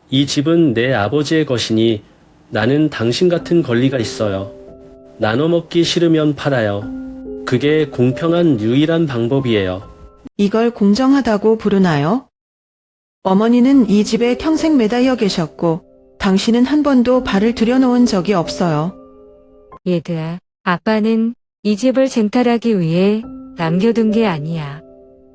이 집은 내 아버지의 것이니 나는 당신 같은 권리가 있어요. 나눠 먹기 싫으면 팔아요. 그게 공평한 유일한 방법이에요. 이걸 공정하다고 부르나요? 어머니는 이 집에 평생 매달려 계셨고 당신은 한 번도 발을 들여놓은 적이 없어요. 얘들아, 아빠는 이 집을 쟁탈하기 위해 남겨둔 게 아니야.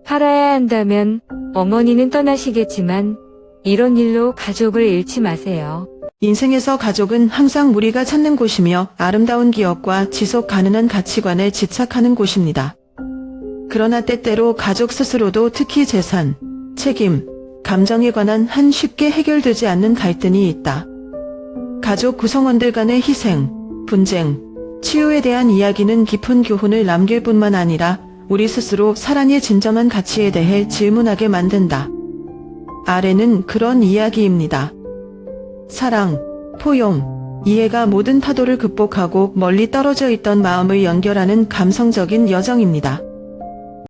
팔아야 한다면 어머니는 떠나시겠지만 이런 일로 가족을 잃지 마세요. 인생에서 가족은 항상 우리가 찾는 곳이며 아름다운 기억과 지속 가능한 가치관에 집착하는 곳입니다. 그러나 때때로 가족 스스로도 특히 재산, 책임, 감정에 관한 한 쉽게 해결되지 않는 갈등이 있다. 가족 구성원들 간의 희생, 분쟁, 치유에 대한 이야기는 깊은 교훈을 남길 뿐만 아니라 우리 스스로 사랑의 진정한 가치에 대해 질문하게 만든다. 아래는 그런 이야기입니다. 사랑, 포용, 이해가 모든 타도를 극복하고 멀리 떨어져 있던 마음을 연결하는 감성적인 여정입니다.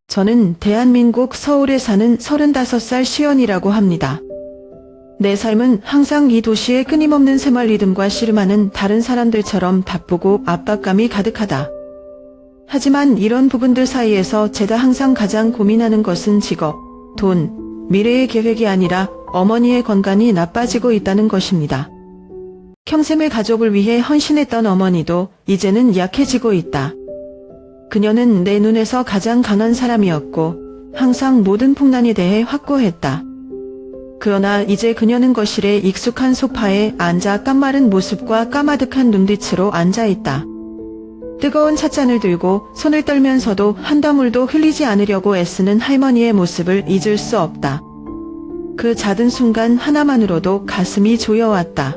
저는 대한민국 서울에 사는 35살 시연이라고 합니다. 내 삶은 항상 이 도시의 끊임없는 생활 리듬과 씨름하는 다른 사람들처럼 바쁘고 압박감이 가득하다. 하지만 이런 부분들 사이에서 제가 항상 가장 고민하는 것은 직업, 돈, 미래의 계획이 아니라 어머니의 건강이 나빠지고 있다는 것입니다. 평생을 가족을 위해 헌신했던 어머니도 이제는 약해지고 있다. 그녀는 내 눈에서 가장 강한 사람이었고 항상 모든 풍란에 대해 확고했다. 그러나 이제 그녀는 거실에 익숙한 소파에 앉아 깜마른 모습과 까마득한 눈빛으로 앉아있다. 뜨거운 찻잔을 들고 손을 떨면서도 한 방울도 흘리지 않으려고 애쓰는 할머니의 모습을 잊을 수 없다. 그 작은 순간 하나만으로도 가슴이 조여왔다.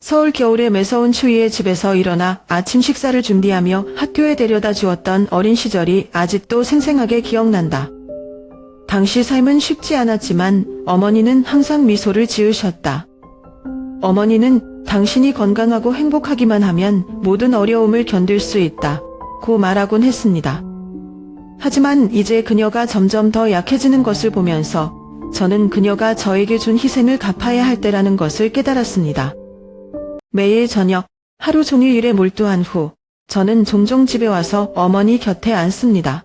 서울 겨울의 매서운 추위에 집에서 일어나 아침 식사를 준비하며 학교에 데려다 주었던 어린 시절이 아직도 생생하게 기억난다. 당시 삶은 쉽지 않았지만 어머니는 항상 미소를 지으셨다. 어머니는 당신이 건강하고 행복하기만 하면 모든 어려움을 견딜 수 있다 고 말하곤 했습니다. 하지만 이제 그녀가 점점 더 약해지는 것을 보면서 저는 그녀가 저에게 준 희생을 갚아야 할 때라는 것을 깨달았습니다. 매일 저녁 하루 종일 일에 몰두한 후 저는 종종 집에 와서 어머니 곁에 앉습니다.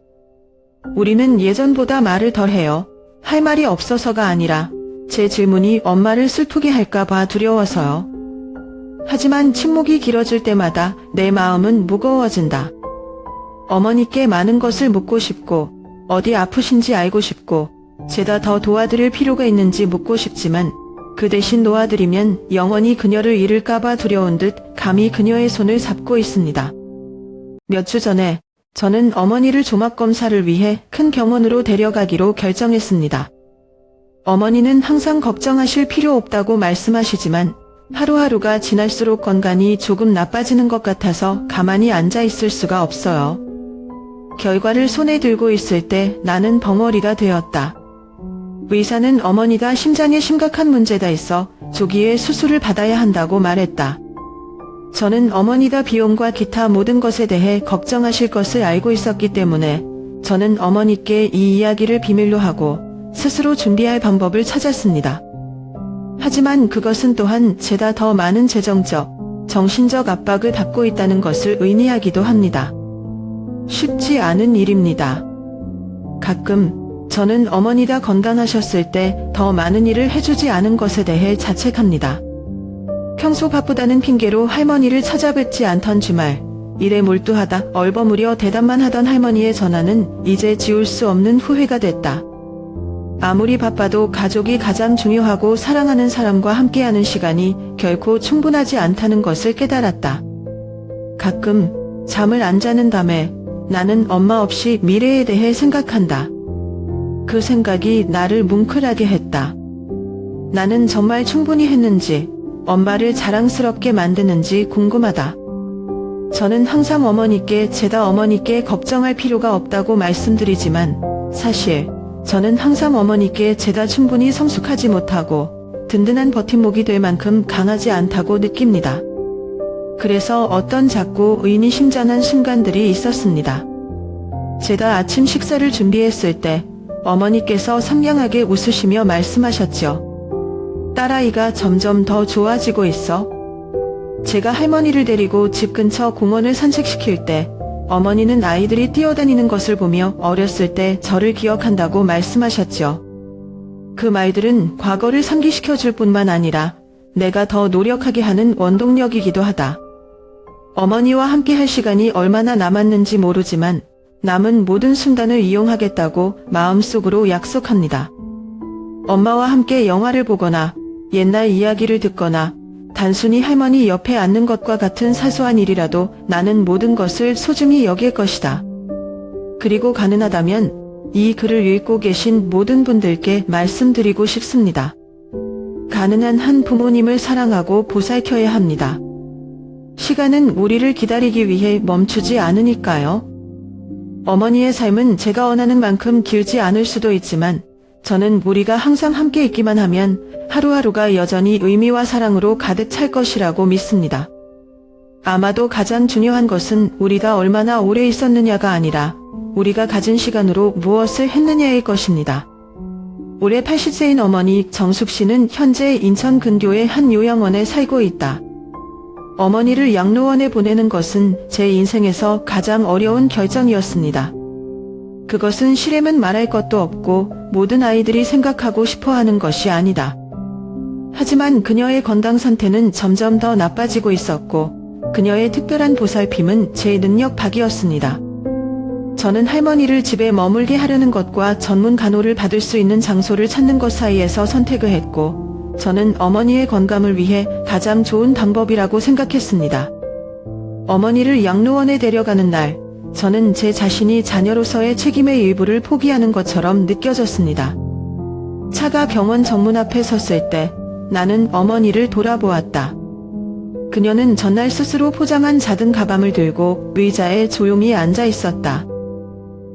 우리는 예전보다 말을 덜 해요. 할 말이 없어서가 아니라 제 질문이 엄마를 슬프게 할까봐 두려워서요. 하지만 침묵이 길어질 때마다 내 마음은 무거워진다. 어머니께 많은 것을 묻고 싶고 어디 아프신지 알고 싶고 제가 더 도와드릴 필요가 있는지 묻고 싶지만 그 대신 도와드리면 영원히 그녀를 잃을까봐 두려운 듯 감히 그녀의 손을 잡고 있습니다. 몇 주 전에 저는 어머니를 종합검사를 위해 큰 병원으로 데려가기로 결정했습니다. 어머니는 항상 걱정하실 필요 없다고 말씀하시지만 하루하루가 지날수록 건강이 조금 나빠지는 것 같아서 가만히 앉아 있을 수가 없어요. 결과를 손에 들고 있을 때 나는 벙어리가 되었다. 의사는 어머니가 심장에 심각한 문제가 있어 조기에 수술을 받아야 한다고 말했다. 저는 어머니가 비용과 기타 모든 것에 대해 걱정하실 것을 알고 있었기 때문에 저는 어머니께 이 이야기를 비밀로 하고 스스로 준비할 방법을 찾았습니다. 하지만 그것은 또한 제가 더 많은 재정적, 정신적 압박을 받고 있다는 것을 의미하기도 합니다. 쉽지 않은 일입니다. 가끔 저는 어머니가 건강하셨을 때 더 많은 일을 해주지 않은 것에 대해 자책합니다. 평소 바쁘다는 핑계로 할머니를 찾아뵙지 않던 주말, 일에 몰두하다 얼버무려 대답만 하던 할머니의 전화는 이제 지울 수 없는 후회가 됐다. 아무리 바빠도 가족이 가장 중요하고 사랑하는 사람과 함께하는 시간이 결코 충분하지 않다는 것을 깨달았다. 가끔 잠을 안 자는 밤에 나는 엄마 없이 미래에 대해 생각한다. 그 생각이 나를 뭉클하게 했다. 나는 정말 충분히 했는지, 엄마를 자랑스럽게 만드는지 궁금하다. 저는 항상 어머니께 제가 어머니께 걱정할 필요가 없다고 말씀드리지만 사실 저는 항상 어머니께 제가 충분히 성숙하지 못하고 든든한 버팀목이 될 만큼 강하지 않다고 느낍니다. 그래서 어떤 작고 의미심장한 순간들이 있었습니다. 제가 아침 식사를 준비했을 때 어머니께서 상냥하게 웃으시며 말씀하셨죠. 딸아이가 점점 더 좋아지고 있어. 제가 할머니를 데리고 집 근처 공원을 산책시킬 때 어머니는 아이들이 뛰어다니는 것을 보며 어렸을 때 저를 기억한다고 말씀하셨죠. 그 말들은 과거를 상기시켜줄 뿐만 아니라 내가 더 노력하게 하는 원동력이기도 하다. 어머니와 함께 할 시간이 얼마나 남았는지 모르지만 남은 모든 순간을 이용하겠다고 마음속으로 약속합니다. 엄마와 함께 영화를 보거나 옛날 이야기를 듣거나 단순히 할머니 옆에 앉는 것과 같은 사소한 일이라도 나는 모든 것을 소중히 여길 것이다. 그리고 가능하다면 이 글을 읽고 계신 모든 분들께 말씀드리고 싶습니다. 가능한 한 부모님을 사랑하고 보살펴야 합니다. 시간은 우리를 기다리기 위해 멈추지 않으니까요. 어머니의 삶은 제가 원하는 만큼 길지 않을 수도 있지만 저는 우리가 항상 함께 있기만 하면 하루하루가 여전히 의미와 사랑으로 가득 찰 것이라고 믿습니다. 아마도 가장 중요한 것은 우리가 얼마나 오래 있었느냐가 아니라 우리가 가진 시간으로 무엇을 했느냐일 것입니다. 올해 80세인 어머니 정숙 씨는 현재 인천 근교의 한 요양원에 살고 있다. 어머니를 양로원에 보내는 것은 제 인생에서 가장 어려운 결정이었습니다. 그것은 실행은 말할 것도 없고 모든 아이들이 생각하고 싶어하는 것이 아니다. 하지만 그녀의 건강 상태는 점점 더 나빠지고 있었고 그녀의 특별한 보살핌은 제 능력 밖이었습니다. 저는 할머니를 집에 머물게 하려는 것과 전문 간호를 받을 수 있는 장소를 찾는 것 사이에서 선택을 했고 저는 어머니의 건강을 위해 가장 좋은 방법이라고 생각했습니다. 어머니를 양로원에 데려가는 날, 저는 제 자신이 자녀로서의 책임의 일부를 포기하는 것처럼 느껴졌습니다. 차가 병원 정문 앞에 섰을 때 나는 어머니를 돌아보았다. 그녀는 전날 스스로 포장한 작은 가방을 들고 의자에 조용히 앉아 있었다.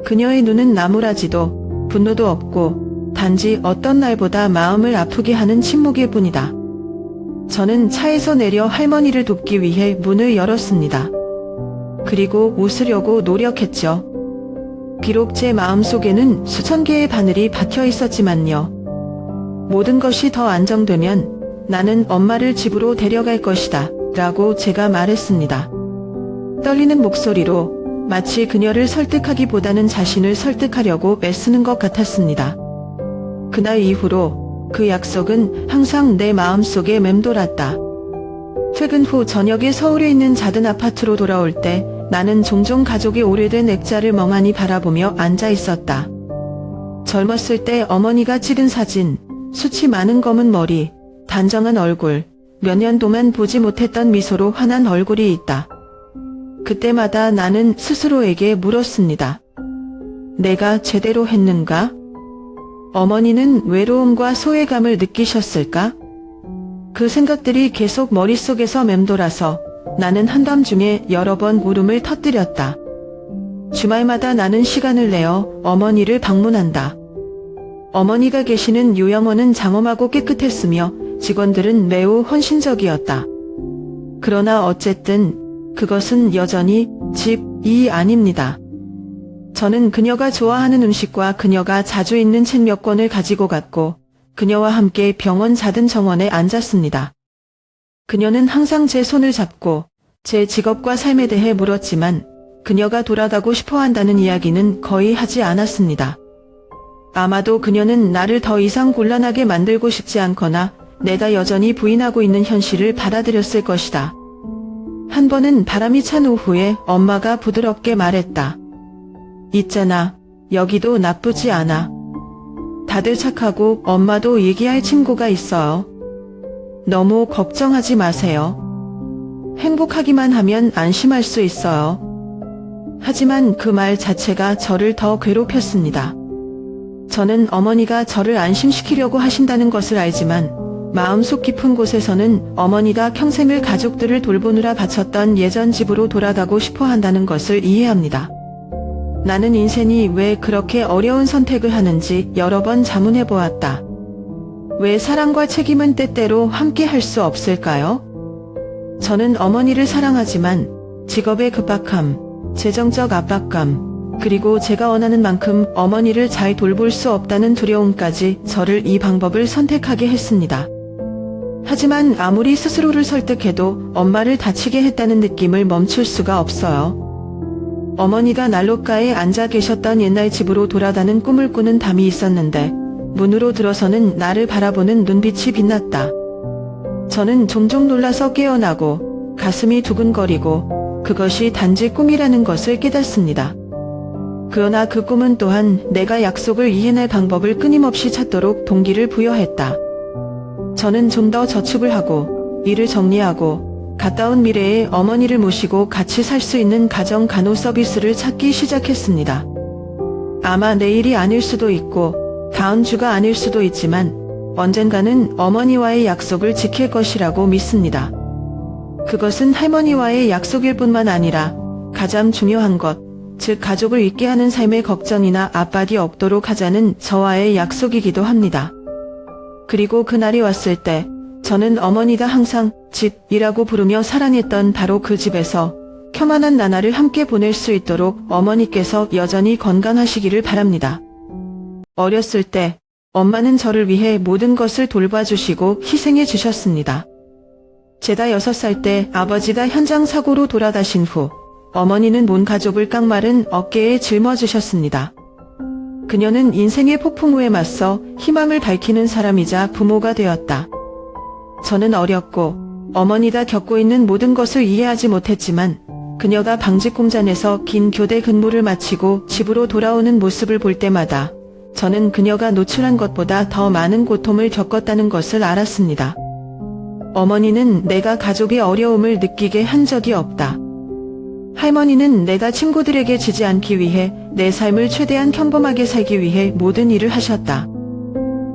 그녀의 눈은 나무라지도 분노도 없고 단지 어떤 날보다 마음을 아프게 하는 침묵일 뿐이다. 저는 차에서 내려 할머니를 돕기 위해 문을 열었습니다. 그리고 웃으려고 노력했죠. 비록 제 마음속에는 수천 개의 바늘이 박혀 있었지만요. 모든 것이 더 안정되면 나는 엄마를 집으로 데려갈 것이다 라고 제가 말했습니다. 떨리는 목소리로 마치 그녀를 설득하기보다는 자신을 설득하려고 애쓰는 것 같았습니다. 그날 이후로 그 약속은 항상 내 마음속에 맴돌았다. 퇴근 후 저녁에 서울에 있는 작은 아파트로 돌아올 때 나는 종종 가족의 오래된 액자를 멍하니 바라보며 앉아 있었다. 젊었을 때 어머니가 찍은 사진, 숱이 많은 검은 머리, 단정한 얼굴, 몇 년 동안 보지 못했던 미소로 환한 얼굴이 있다. 그때마다 나는 스스로에게 물었습니다. 내가 제대로 했는가? 어머니는 외로움과 소외감을 느끼셨을까? 그 생각들이 계속 머릿속에서 맴돌아서 나는 한밤중에 여러 번 울음을 터뜨렸다. 주말마다 나는 시간을 내어 어머니를 방문한다. 어머니가 계시는 요양원은 장엄하고 깨끗했으며 직원들은 매우 헌신적이었다. 그러나 어쨌든 그것은 여전히 집이 아닙니다. 저는 그녀가 좋아하는 음식과 그녀가 자주 읽는 책 몇 권을 가지고 갔고 그녀와 함께 병원 작은 정원에 앉았습니다. 그녀는 항상 제 손을 잡고 제 직업과 삶에 대해 물었지만 그녀가 돌아가고 싶어 한다는 이야기는 거의 하지 않았습니다. 아마도 그녀는 나를 더 이상 곤란하게 만들고 싶지 않거나 내가 여전히 부인하고 있는 현실을 받아들였을 것이다. 한 번은 바람이 찬 오후에 엄마가 부드럽게 말했다. 있잖아, 여기도 나쁘지 않아. 다들 착하고 엄마도 얘기할 친구가 있어요. 너무 걱정하지 마세요. 행복하기만 하면 안심할 수 있어요. 하지만 그 말 자체가 저를 더 괴롭혔습니다. 저는 어머니가 저를 안심시키려고 하신다는 것을 알지만 마음속 깊은 곳에서는 어머니가 평생을 가족들을 돌보느라 바쳤던 예전 집으로 돌아가고 싶어 한다는 것을 이해합니다. 나는 인생이 왜 그렇게 어려운 선택을 하는지 여러 번 자문해 보았다. 왜 사랑과 책임은 때때로 함께 할 수 없을까요? 저는 어머니를 사랑하지만 직업의 급박함, 재정적 압박감, 그리고 제가 원하는 만큼 어머니를 잘 돌볼 수 없다는 두려움까지 저를 이 방법을 선택하게 했습니다. 하지만 아무리 스스로를 설득해도 엄마를 다치게 했다는 느낌을 멈출 수가 없어요. 어머니가 난로가에 앉아 계셨던 옛날 집으로 돌아가는 꿈을 꾸는 밤이 있었는데 문으로 들어서는 나를 바라보는 눈빛이 빛났다. 저는 종종 놀라서 깨어나고 가슴이 두근거리고 그것이 단지 꿈이라는 것을 깨닫습니다. 그러나 그 꿈은 또한 내가 약속을 이해낼 방법을 끊임없이 찾도록 동기를 부여했다. 저는 좀 더 저축을 하고 일을 정리하고 가까운 미래에 어머니를 모시고 같이 살 수 있는 가정 간호 서비스를 찾기 시작했습니다. 아마 내일이 아닐 수도 있고 다음 주가 아닐 수도 있지만 언젠가는 어머니와의 약속을 지킬 것이라고 믿습니다. 그것은 할머니와의 약속일 뿐만 아니라 가장 중요한 것, 즉 가족을 있게 하는 삶의 걱정이나 압박이 없도록 하자는 저와의 약속이기도 합니다. 그리고 그날이 왔을 때 저는 어머니가 항상 집이라고 부르며 사랑했던 바로 그 집에서 켜만한 나날을 함께 보낼 수 있도록 어머니께서 여전히 건강하시기를 바랍니다. 어렸을 때 엄마는 저를 위해 모든 것을 돌봐주시고 희생해 주셨습니다. 제가 6살 때 아버지가 현장 사고로 돌아가신 후 어머니는 온 가족을 깡마른 어깨에 짊어주셨습니다. 그녀는 인생의 폭풍우에 맞서 희망을 밝히는 사람이자 부모가 되었다. 저는 어렸고 어머니가 겪고 있는 모든 것을 이해하지 못했지만 그녀가 방직공단에서 긴 교대 근무를 마치고 집으로 돌아오는 모습을 볼 때마다 저는 그녀가 노출한 것보다 더 많은 고통을 겪었다는 것을 알았습니다. 어머니는 내가 가족의 어려움을 느끼게 한 적이 없다. 할머니는 내가 친구들에게 지지 않기 위해 내 삶을 최대한 평범하게 살기 위해 모든 일을 하셨다.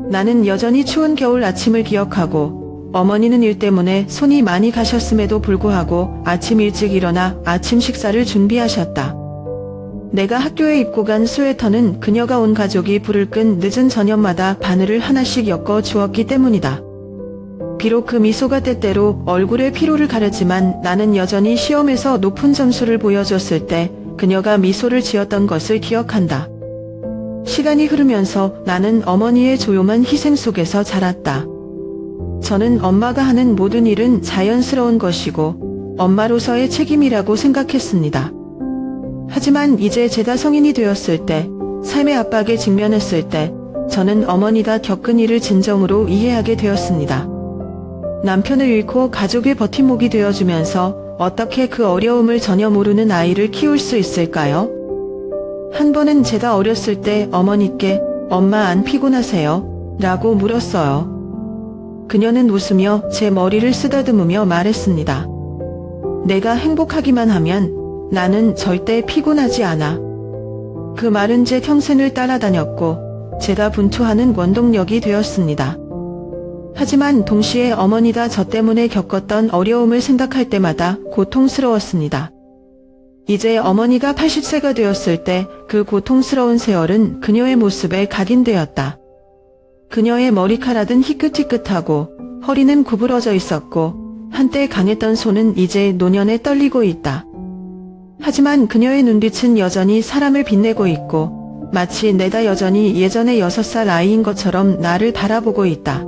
나는 여전히 추운 겨울 아침을 기억하고 어머니는 일 때문에 손이 많이 가셨음에도 불구하고 아침 일찍 일어나 아침 식사를 준비하셨다. 내가 학교에 입고 간 스웨터는 그녀가 온 가족이 불을 끈 늦은 저녁마다 바늘을 하나씩 엮어 주었기 때문이다. 비록 그 미소가 때때로 얼굴의 피로를 가렸지만 나는 여전히 시험에서 높은 점수를 보여줬을 때 그녀가 미소를 지었던 것을 기억한다. 시간이 흐르면서 나는 어머니의 조용한 희생 속에서 자랐다. 저는 엄마가 하는 모든 일은 자연스러운 것이고 엄마로서의 책임이라고 생각했습니다. 하지만 이제 제가 성인이 되었을 때, 삶의 압박에 직면했을 때 저는 어머니가 겪은 일을 진정으로 이해하게 되었습니다. 남편을 잃고 가족의 버팀목이 되어주면서 어떻게 그 어려움을 전혀 모르는 아이를 키울 수 있을까요? 한 번은 제가 어렸을 때 어머니께 엄마 안 피곤하세요? 라고 물었어요. 그녀는 웃으며 제 머리를 쓰다듬으며 말했습니다. 내가 행복하기만 하면 나는 절대 피곤하지 않아. 그 말은 제 평생을 따라다녔고 제가 분투하는 원동력이 되었습니다. 하지만 동시에 어머니가 저 때문에 겪었던 어려움을 생각할 때마다 고통스러웠습니다. 이제 어머니가 80세가 되었을 때 그 고통스러운 세월은 그녀의 모습에 각인되었다. 그녀의 머리카락은 희끗희끗하고 허리는 구부러져 있었고 한때 강했던 손은 이제 노년에 떨리고 있다. 하지만 그녀의 눈빛은 여전히 사람을 빛내고 있고 마치 내가 여전히 예전의 6살 아이인 것처럼 나를 바라보고 있다.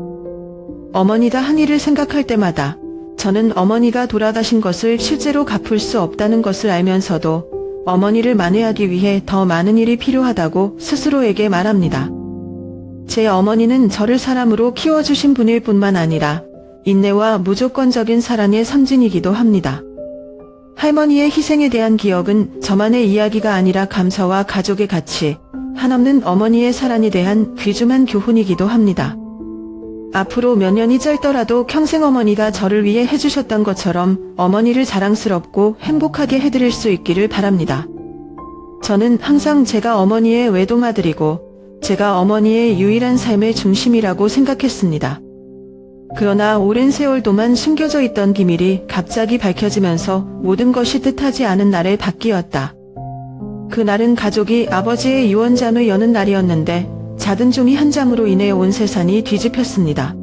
어머니가 한 일을 생각할 때마다 저는 어머니가 돌아가신 것을 실제로 갚을 수 없다는 것을 알면서도 어머니를 만회하기 위해 더 많은 일이 필요하다고 스스로에게 말합니다. 제 어머니는 저를 사람으로 키워주신 분일 뿐만 아니라 인내와 무조건적인 사랑의 상징이기도 합니다. 할머니의 희생에 대한 기억은 저만의 이야기가 아니라 감사와 가족의 가치, 한없는 어머니의 사랑에 대한 귀중한 교훈이기도 합니다. 앞으로 몇 년이 짧더라도 평생 어머니가 저를 위해 해주셨던 것처럼 어머니를 자랑스럽고 행복하게 해드릴 수 있기를 바랍니다. 저는 항상 제가 어머니의 외동아들이고 제가 어머니의 유일한 삶의 중심이라고 생각했습니다. 그러나 오랜 세월 동안 숨겨져 있던 비밀이 갑자기 밝혀지면서 모든 것이 뜻하지 않은 날에 바뀌었다. 그날은 가족이 아버지의 유언장을 여는 날이었는데 작은 종이 한 장으로 인해 온 세상이 뒤집혔습니다.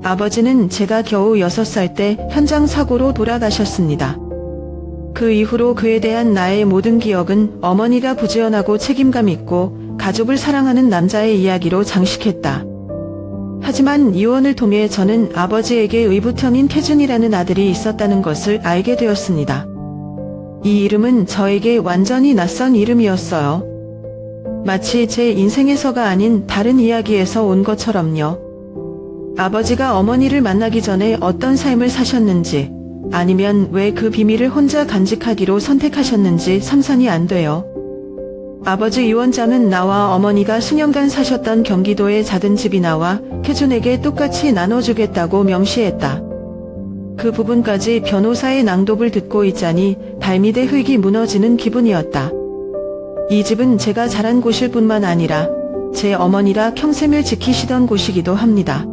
아버지는 제가 겨우 6살 때 현장 사고로 돌아가셨습니다. 그 이후로 그에 대한 나의 모든 기억은 어머니가 부지런하고 책임감 있고 가족을 사랑하는 남자의 이야기로 장식했다. 하지만 이혼을 통해 저는 아버지에게 의붓형인 태준이라는 아들이 있었다는 것을 알게 되었습니다. 이 이름은 저에게 완전히 낯선 이름이었어요. 마치 제 인생에서가 아닌 다른 이야기에서 온 것처럼요. 아버지가 어머니를 만나기 전에 어떤 삶을 사셨는지, 아니면 왜 그 비밀을 혼자 간직하기로 선택하셨는지 상상이 안 돼요. 아버지 유언장은 나와 어머니가 수년간 사셨던 경기도의 작은 집이 나와 태준에게 똑같이 나눠주겠다고 명시했다. 그 부분까지 변호사의 낭독을 듣고 있자니 발밑에 흙이 무너지는 기분이었다. 이 집은 제가 자란 곳일 뿐만 아니라 제 어머니라 평생을 지키시던 곳이기도 합니다.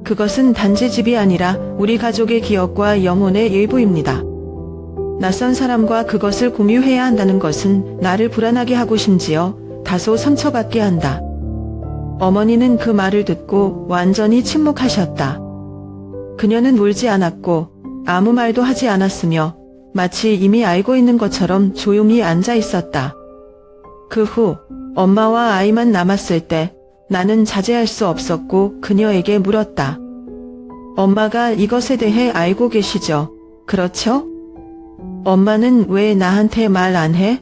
그것은 단지 집이 아니라 우리 가족의 기억과 영혼의 일부입니다. 낯선 사람과 그것을 공유해야 한다는 것은 나를 불안하게 하고 심지어 다소 상처받게 한다. 어머니는 그 말을 듣고 완전히 침묵하셨다. 그녀는 울지 않았고 아무 말도 하지 않았으며 마치 이미 알고 있는 것처럼 조용히 앉아 있었다. 그 후 엄마와 아이만 남았을 때 나는 자제할 수 없었고 그녀에게 물었다. 엄마가 이것에 대해 알고 계시죠? 그렇죠? 엄마는 왜 나한테 말 안 해?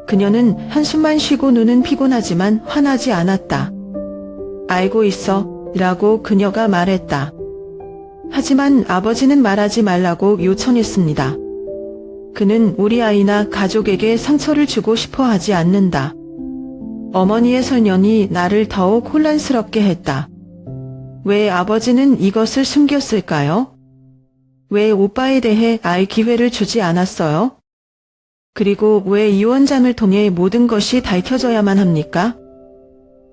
그녀는 한숨만 쉬고 눈은 피곤하지만 화나지 않았다. 알고 있어, 라고 그녀가 말했다. 하지만 아버지는 말하지 말라고 요청했습니다. 그는 우리 아이나 가족에게 상처를 주고 싶어 하지 않는다. 어머니의 설명이 나를 더욱 혼란스럽게 했다. 왜 아버지는 이것을 숨겼을까요? 왜 오빠에 대해 알 기회를 주지 않았어요? 그리고 왜 이원장을 통해 모든 것이 밝혀져야만 합니까?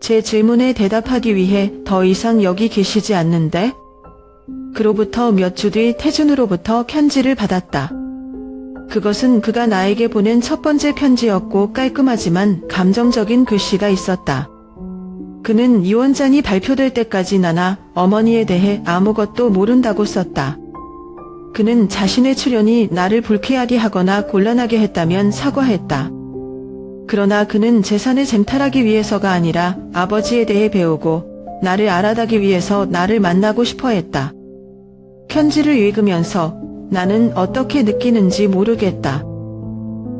제 질문에 대답하기 위해 더 이상 여기 계시지 않는데? 그로부터 몇 주 뒤 태준으로부터 편지를 받았다. 그것은 그가 나에게 보낸 첫 번째 편지였고 깔끔하지만 감정적인 글씨가 있었다. 그는 이원장이 발표될 때까지 나나 어머니에 대해 아무것도 모른다고 썼다. 그는 자신의 출연이 나를 불쾌하게 하거나 곤란하게 했다면 사과했다. 그러나 그는 재산을 쟁탈하기 위해서가 아니라 아버지에 대해 배우고 나를 알아가기 위해서 나를 만나고 싶어 했다. 편지를 읽으면서 나는 어떻게 느끼는지 모르겠다.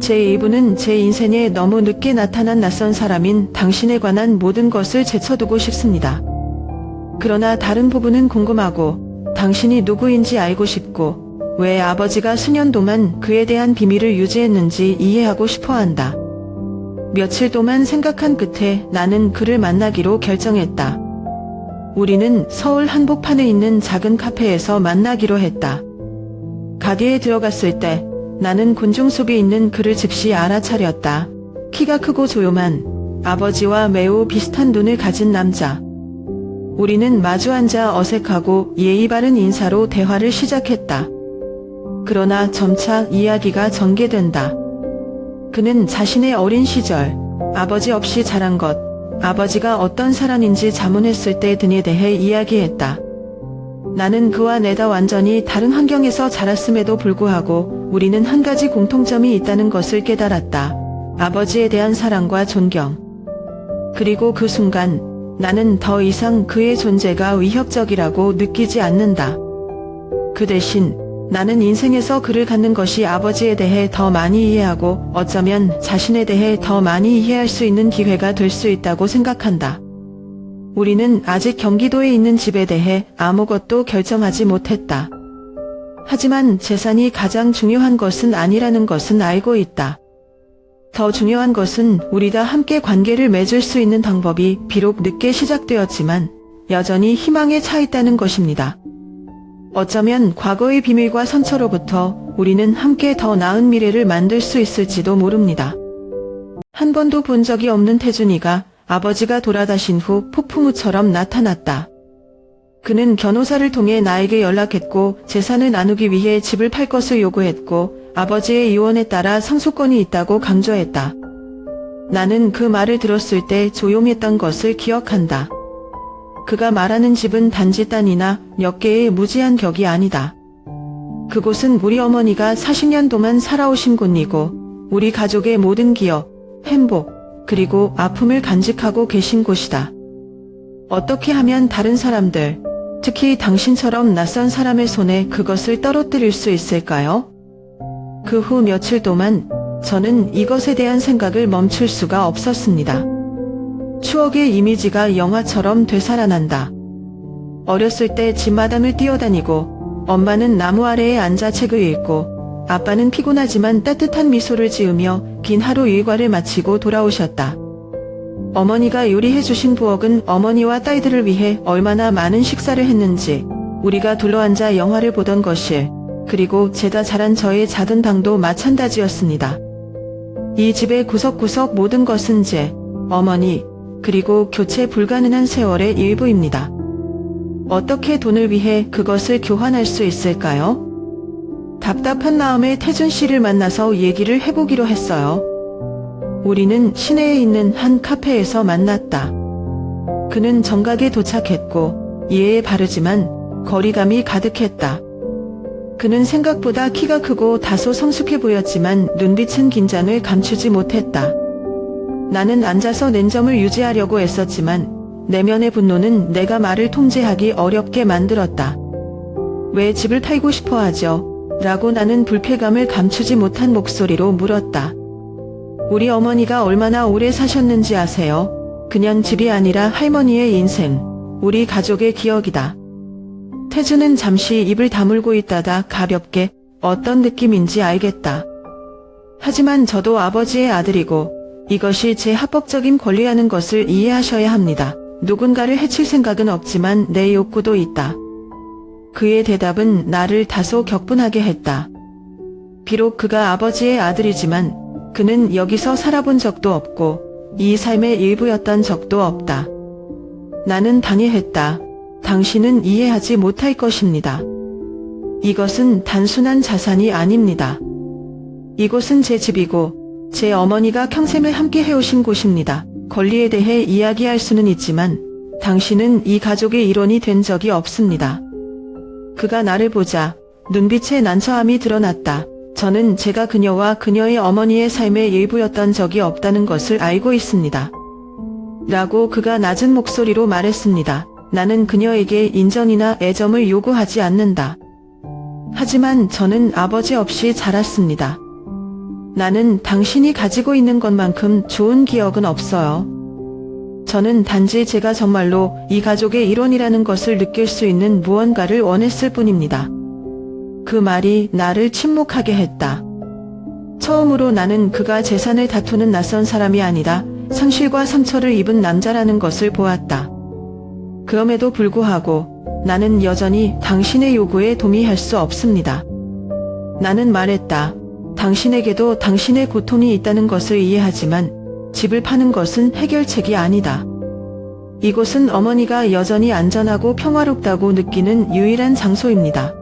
제 일부는 제 인생에 너무 늦게 나타난 낯선 사람인 당신에 관한 모든 것을 제쳐두고 싶습니다. 그러나 다른 부분은 궁금하고 당신이 누구인지 알고 싶고 왜 아버지가 수년 동안 그에 대한 비밀을 유지했는지 이해하고 싶어 한다. 며칠 동안 생각한 끝에 나는 그를 만나기로 결정했다. 우리는 서울 한복판에 있는 작은 카페에서 만나기로 했다. 가게에 들어갔을 때 나는 곤중 속에 있는 그를 즉시 알아차렸다. 키가 크고 조용한 아버지와 매우 비슷한 눈을 가진 남자. 우리는 마주 앉아 어색하고 예의 바른 인사로 대화를 시작했다. 그러나 점차 이야기가 전개된다. 그는 자신의 어린 시절, 아버지 없이 자란 것, 아버지가 어떤 사람인지 자문했을 때 등에 대해 이야기했다. 나는 그와 내가 완전히 다른 환경에서 자랐음에도 불구하고 우리는 한 가지 공통점이 있다는 것을 깨달았다. 아버지에 대한 사랑과 존경. 그리고 그 순간 나는 더 이상 그의 존재가 위협적이라고 느끼지 않는다. 그 대신 나는 인생에서 그를 갖는 것이 아버지에 대해 더 많이 이해하고 어쩌면 자신에 대해 더 많이 이해할 수 있는 기회가 될 수 있다고 생각한다. 우리는 아직 경기도에 있는 집에 대해 아무것도 결정하지 못했다. 하지만 재산이 가장 중요한 것은 아니라는 것은 알고 있다. 더 중요한 것은 우리가 함께 관계를 맺을 수 있는 방법이 비록 늦게 시작되었지만 여전히 희망에 차 있다는 것입니다. 어쩌면 과거의 비밀과 상처로부터 우리는 함께 더 나은 미래를 만들 수 있을지도 모릅니다. 한 번도 본 적이 없는 태준이가 아버지가 돌아가신 후 폭풍우처럼 나타났다. 그는 변호사를 통해 나에게 연락했고 재산을 나누기 위해 집을 팔 것을 요구했고 아버지의 유언에 따라 상속권이 있다고 강조했다. 나는 그 말을 들었을 때 조용했던 것을 기억한다. 그가 말하는 집은 단지 땅이나 몇 개의 무지한 격이 아니다. 그곳은 우리 어머니가 40년 동안 살아오신 곳이고 우리 가족의 모든 기억, 행복, 그리고 아픔을 간직하고 계신 곳이다. 어떻게 하면 다른 사람들, 특히 당신처럼 낯선 사람의 손에 그것을 떨어뜨릴 수 있을까요? 그 후 며칠 동안 저는 이것에 대한 생각을 멈출 수가 없었습니다. 추억의 이미지가 영화처럼 되살아난다. 어렸을 때 집마당을 뛰어다니고 엄마는 나무 아래에 앉아 책을 읽고 아빠는 피곤하지만 따뜻한 미소를 지으며 긴 하루 일과를 마치고 돌아오셨다. 어머니가 요리해주신 부엌은 어머니와 딸들을 위해 얼마나 많은 식사를 했는지, 우리가 둘러앉아 영화를 보던 거실, 그리고 제가 자란 저의 작은 방도 마찬가지였습니다. 이 집의 구석구석 모든 것은 제, 어머니, 그리고 교체 불가능한 세월의 일부입니다. 어떻게 돈을 위해 그것을 교환할 수 있을까요? 답답한 마음에 태준 씨를 만나서 얘기를 해보기로 했어요. 우리는 시내에 있는 한 카페에서 만났다. 그는 정각에 도착했고 이해에 바르지만 거리감이 가득했다. 그는 생각보다 키가 크고 다소 성숙해 보였지만 눈빛은 긴장을 감추지 못했다. 나는 앉아서 냉정을 유지하려고 애썼지만 내면의 분노는 내가 말을 통제하기 어렵게 만들었다. 왜 집을 팔고 싶어 하죠? 라고 나는 불쾌감을 감추지 못한 목소리로 물었다. 우리 어머니가 얼마나 오래 사셨는지 아세요? 그냥 집이 아니라 할머니의 인생, 우리 가족의 기억이다. 태주는 잠시 입을 다물고 있다가 가볍게 어떤 느낌인지 알겠다. 하지만 저도 아버지의 아들이고 이것이 제 합법적인 권리라는 것을 이해하셔야 합니다. 누군가를 해칠 생각은 없지만 내 욕구도 있다. 그의 대답은 나를 다소 격분하게 했다. 비록 그가 아버지의 아들이지만 그는 여기서 살아본 적도 없고 이 삶의 일부였던 적도 없다. 나는 단호했다. 당신은 이해하지 못할 것입니다. 이것은 단순한 자산이 아닙니다. 이곳은 제 집이고 제 어머니가 평생을 함께 해오신 곳입니다. 권리에 대해 이야기할 수는 있지만 당신은 이 가족의 일원이 된 적이 없습니다. 그가 나를 보자 눈빛에 난처함이 드러났다. 저는 제가 그녀와 그녀의 어머니의 삶의 일부였던 적이 없다는 것을 알고 있습니다. 라고 그가 낮은 목소리로 말했습니다. 나는 그녀에게 인정이나 애정을 요구하지 않는다. 하지만 저는 아버지 없이 자랐습니다. 나는 당신이 가지고 있는 것만큼 좋은 기억은 없어요. 저는 단지 제가 정말로 이 가족의 일원이라는 것을 느낄 수 있는 무언가를 원했을 뿐입니다. 그 말이 나를 침묵하게 했다. 처음으로 나는 그가 재산을 다투는 낯선 사람이 아니라 상실과 상처를 입은 남자라는 것을 보았다. 그럼에도 불구하고 나는 여전히 당신의 요구에 동의할 수 없습니다. 나는 말했다. 당신에게도 당신의 고통이 있다는 것을 이해하지만 집을 파는 것은 해결책이 아니다. 이곳은 어머니가 여전히 안전하고 평화롭다고 느끼는 유일한 장소입니다.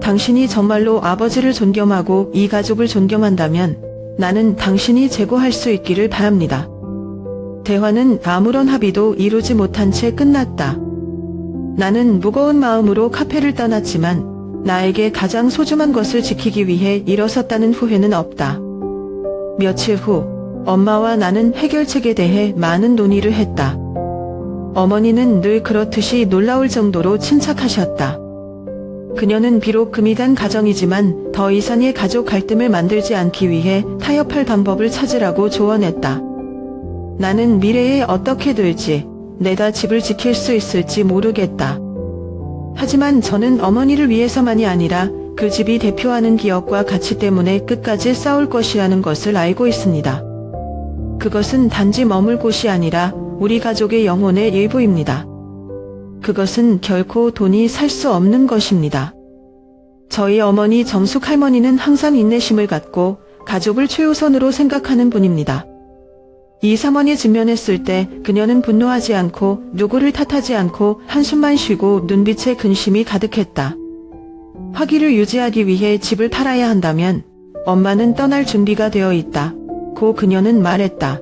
당신이 정말로 아버지를 존경하고 이 가족을 존경한다면 나는 당신이 재고할 수 있기를 바랍니다. 대화는 아무런 합의도 이루지 못한 채 끝났다. 나는 무거운 마음으로 카페를 떠났지만 나에게 가장 소중한 것을 지키기 위해 일어섰다는 후회는 없다. 며칠 후 엄마와 나는 해결책에 대해 많은 논의를 했다. 어머니는 늘 그렇듯이 놀라울 정도로 침착하셨다. 그녀는 비록 금이 간 가정이지만 더 이상의 가족 갈등을 만들지 않기 위해 타협할 방법을 찾으라고 조언했다. 나는 미래에 어떻게 될지, 내가 집을 지킬 수 있을지 모르겠다. 하지만 저는 어머니를 위해서만이 아니라 그 집이 대표하는 기억과 가치 때문에 끝까지 싸울 것이라는 것을 알고 있습니다. 그것은 단지 머물 곳이 아니라 우리 가족의 영혼의 일부입니다. 그것은 결코 돈이 살 수 없는 것입니다. 저희 어머니 정숙 할머니는 항상 인내심을 갖고 가족을 최우선으로 생각하는 분입니다. 이 사건에 직면했을 때 그녀는 분노하지 않고 누구를 탓하지 않고 한숨만 쉬고 눈빛에 근심이 가득했다. 화기를 유지하기 위해 집을 팔아야 한다면 엄마는 떠날 준비가 되어 있다. 고 그녀는 말했다.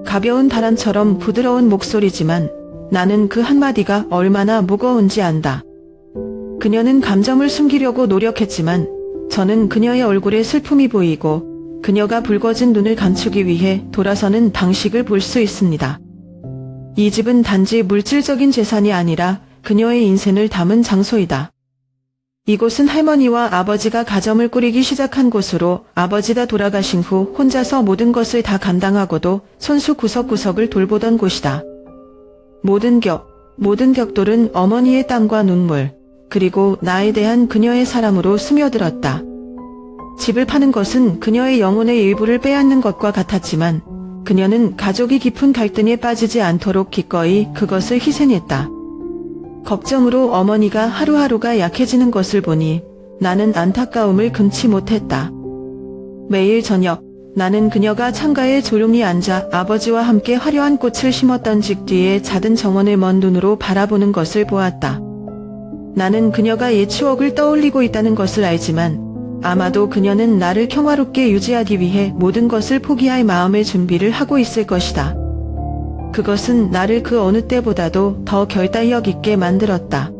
가벼운 바람처럼 부드러운 목소리지만 나는 그 한마디가 얼마나 무거운지 안다. 그녀는 감정을 숨기려고 노력했지만 저는 그녀의 얼굴에 슬픔이 보이고 그녀가 붉어진 눈을 감추기 위해 돌아서는 방식을 볼 수 있습니다. 이 집은 단지 물질적인 재산이 아니라 그녀의 인생을 담은 장소이다. 이곳은 할머니와 아버지가 가정을 꾸리기 시작한 곳으로 아버지가 돌아가신 후 혼자서 모든 것을 다 감당하고도 손수 구석구석을 돌보던 곳이다. 모든 격돌은 어머니의 땀과 눈물, 그리고 나에 대한 그녀의 사랑으로 스며들었다. 집을 파는 것은 그녀의 영혼의 일부를 빼앗는 것과 같았지만 그녀는 가족이 깊은 갈등에 빠지지 않도록 기꺼이 그것을 희생했다. 걱정으로 어머니가 하루하루가 약해지는 것을 보니 나는 안타까움을 금치 못했다. 매일 저녁 나는 그녀가 창가에 조용히 앉아 아버지와 함께 화려한 꽃을 심었던 집 뒤에 작은 정원을 먼 눈으로 바라보는 것을 보았다. 나는 그녀가 옛 추억을 떠올리고 있다는 것을 알지만 아마도 그녀는 나를 평화롭게 유지하기 위해 모든 것을 포기할 마음의 준비를 하고 있을 것이다. 그것은 나를 그 어느 때보다도 더 결단력 있게 만들었다.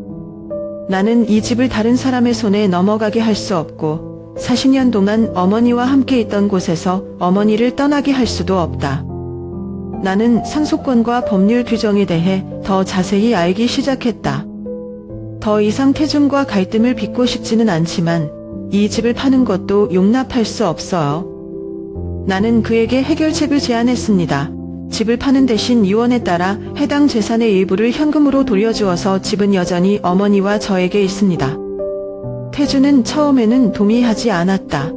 나는 이 집을 다른 사람의 손에 넘어가게 할 수 없고 40년 동안 어머니와 함께 있던 곳에서 어머니를 떠나게 할 수도 없다. 나는 상속권과 법률 규정에 대해 더 자세히 알기 시작했다. 더 이상 태준과 갈등을 빚고 싶지는 않지만 이 집을 파는 것도 용납할 수 없어요. 나는 그에게 해결책을 제안했습니다. 집을 파는 대신 유언에 따라 해당 재산의 일부를 현금으로 돌려주어서 집은 여전히 어머니와 저에게 있습니다. 태준은 처음에는 동의하지 않았다.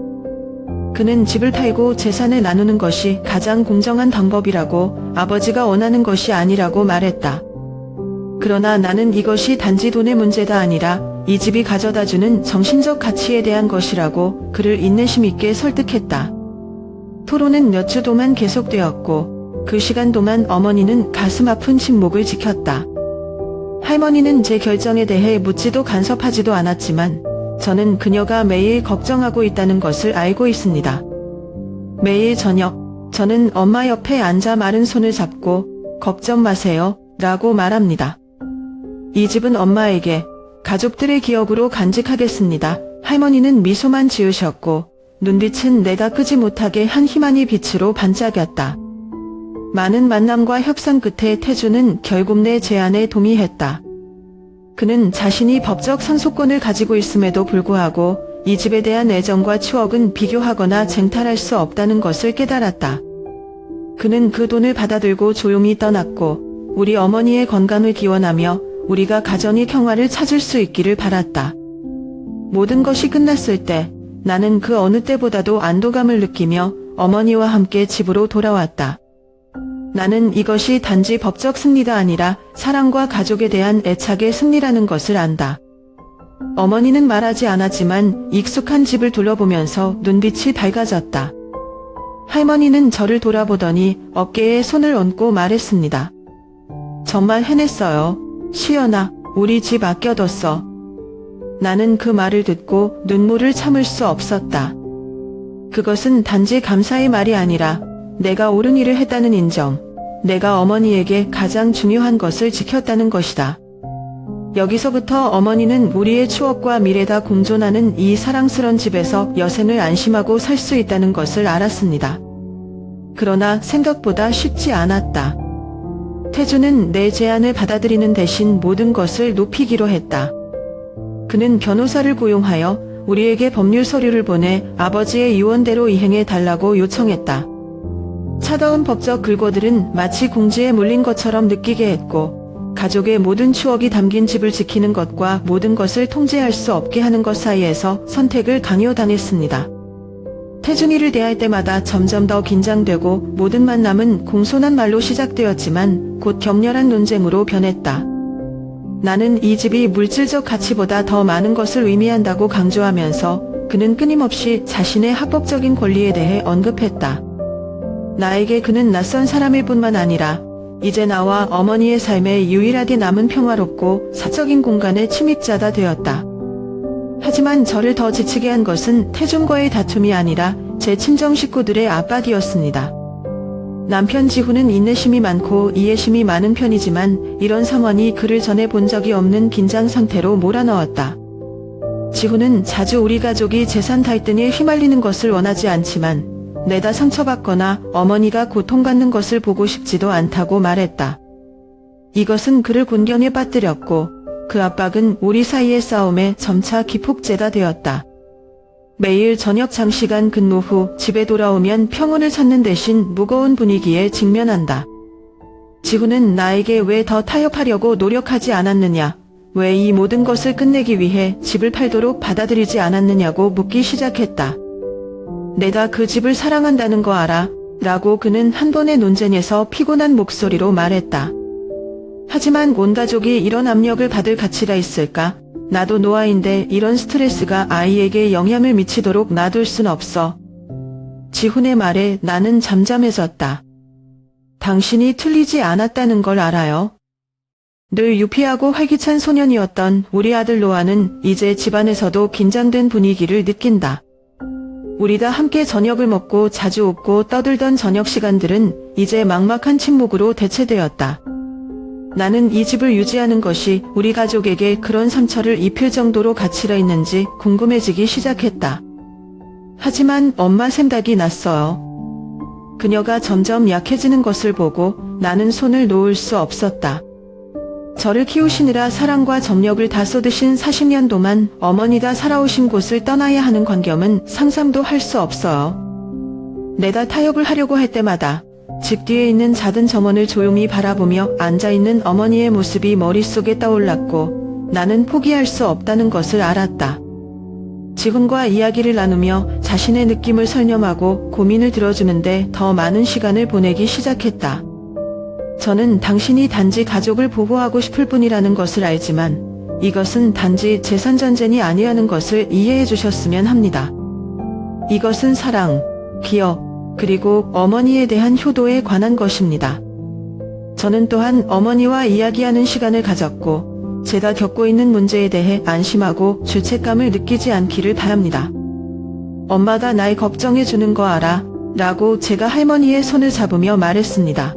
그는 집을 팔고 재산을 나누는 것이 가장 공정한 방법이라고 아버지가 원하는 것이 아니라고 말했다. 그러나 나는 이것이 단지 돈의 문제가 아니라 이 집이 가져다주는 정신적 가치에 대한 것이라고 그를 인내심 있게 설득했다. 토론은 몇 주 동안 계속되었고 그 시간 동안 어머니는 가슴 아픈 침묵을 지켰다. 할머니는 제 결정에 대해 묻지도 간섭하지도 않았지만 저는 그녀가 매일 걱정하고 있다는 것을 알고 있습니다. 매일 저녁 저는 엄마 옆에 앉아 마른 손을 잡고 걱정 마세요 라고 말합니다. 이 집은 엄마에게 가족들의 기억으로 간직하겠습니다. 할머니는 미소만 지으셨고 눈빛은 내가 끄지 못하게 한 희망의 빛으로 반짝였다. 많은 만남과 협상 끝에 태주는 결국 내 제안에 동의했다. 그는 자신이 법적 상속권을 가지고 있음에도 불구하고 이 집에 대한 애정과 추억은 비교하거나 쟁탈할 수 없다는 것을 깨달았다. 그는 그 돈을 받아들고 조용히 떠났고 우리 어머니의 건강을 기원하며 우리가 가정의 평화를 찾을 수 있기를 바랐다. 모든 것이 끝났을 때 나는 그 어느 때보다도 안도감을 느끼며 어머니와 함께 집으로 돌아왔다. 나는 이것이 단지 법적 승리가 아니라 사랑과 가족에 대한 애착의 승리라는 것을 안다. 어머니는 말하지 않았지만 익숙한 집을 둘러보면서 눈빛이 밝아졌다. 할머니는 저를 돌아보더니 어깨에 손을 얹고 말했습니다. 정말 해냈어요. 시연아, 우리 집 아껴뒀어. 나는 그 말을 듣고 눈물을 참을 수 없었다. 그것은 단지 감사의 말이 아니라 내가 옳은 일을 했다는 인정, 내가 어머니에게 가장 중요한 것을 지켰다는 것이다. 여기서부터 어머니는 우리의 추억과 미래가 공존하는 이 사랑스런 집에서 여생을 안심하고 살 수 있다는 것을 알았습니다. 그러나 생각보다 쉽지 않았다. 태주는 내 제안을 받아들이는 대신 모든 것을 높이기로 했다. 그는 변호사를 고용하여 우리에게 법률 서류를 보내 아버지의 유언대로 이행해 달라고 요청했다. 차가운 법적 글고들은 마치 궁지에 물린 것처럼 느끼게 했고 가족의 모든 추억이 담긴 집을 지키는 것과 모든 것을 통제할 수 없게 하는 것 사이에서 선택을 강요당했습니다. 태준이를 대할 때마다 점점 더 긴장되고 모든 만남은 공손한 말로 시작되었지만 곧 격렬한 논쟁으로 변했다. 나는 이 집이 물질적 가치보다 더 많은 것을 의미한다고 강조하면서 그는 끊임없이 자신의 합법적인 권리에 대해 언급했다. 나에게 그는 낯선 사람일 뿐만 아니라 이제 나와 어머니의 삶에 유일하게 남은 평화롭고 사적인 공간의 침입자가 되었다. 하지만 저를 더 지치게 한 것은 태준과의 다툼이 아니라 제 친정 식구들의 압박이었습니다. 남편 지훈은 인내심이 많고 이해심이 많은 편이지만 이런 상황이 그를 전에 본 적이 없는 긴장 상태로 몰아넣었다. 지훈은 자주 우리 가족이 재산 갈등에 휘말리는 것을 원하지 않지만 내가 상처받거나 어머니가 고통받는 것을 보고 싶지도 않다고 말했다. 이것은 그를 곤경에 빠뜨렸고 그 압박은 우리 사이의 싸움에 점차 기폭제가 되었다. 매일 저녁 장시간 근무 후 집에 돌아오면 평온을 찾는 대신 무거운 분위기에 직면한다. 지훈은 나에게 왜 더 타협하려고 노력하지 않았느냐, 왜 이 모든 것을 끝내기 위해 집을 팔도록 받아들이지 않았느냐고 묻기 시작했다. 내가 그 집을 사랑한다는 거 알아? 라고 그는 한 번의 논쟁에서 피곤한 목소리로 말했다. 하지만 온 가족이 이런 압력을 받을 가치가 있을까? 나도 노아인데 이런 스트레스가 아이에게 영향을 미치도록 놔둘 순 없어. 지훈의 말에 나는 잠잠해졌다. 당신이 틀리지 않았다는 걸 알아요. 늘 유피하고 활기찬 소년이었던 우리 아들 노아는 이제 집안에서도 긴장된 분위기를 느낀다. 우리가 함께 저녁을 먹고 자주 웃고 떠들던 저녁 시간들은 이제 막막한 침묵으로 대체되었다. 나는 이 집을 유지하는 것이 우리 가족에게 그런 상처를 입힐 정도로 가치가 있는지 궁금해지기 시작했다. 하지만 엄마 생각이 났어요. 그녀가 점점 약해지는 것을 보고 나는 손을 놓을 수 없었다. 저를 키우시느라 사랑과 점력을 다 쏟으신 40년 동안 어머니가 살아오신 곳을 떠나야 하는 광경은 상상도 할 수 없어요. 내가 타협을 하려고 할 때마다 집 뒤에 있는 작은 정원을 조용히 바라보며 앉아있는 어머니의 모습이 머릿속에 떠올랐고 나는 포기할 수 없다는 것을 알았다. 지훈과 이야기를 나누며 자신의 느낌을 설명하고 고민을 들어주는데 더 많은 시간을 보내기 시작했다. 저는 당신이 단지 가족을 보호하고 싶을 뿐이라는 것을 알지만 이것은 단지 재산 전쟁이 아니라는 것을 이해해 주셨으면 합니다. 이것은 사랑, 기억, 그리고 어머니에 대한 효도에 관한 것입니다. 저는 또한 어머니와 이야기하는 시간을 가졌고 제가 겪고 있는 문제에 대해 안심하고 죄책감을 느끼지 않기를 바랍니다. 엄마가 날 걱정해 주는 거 알아? 라고 제가 할머니의 손을 잡으며 말했습니다.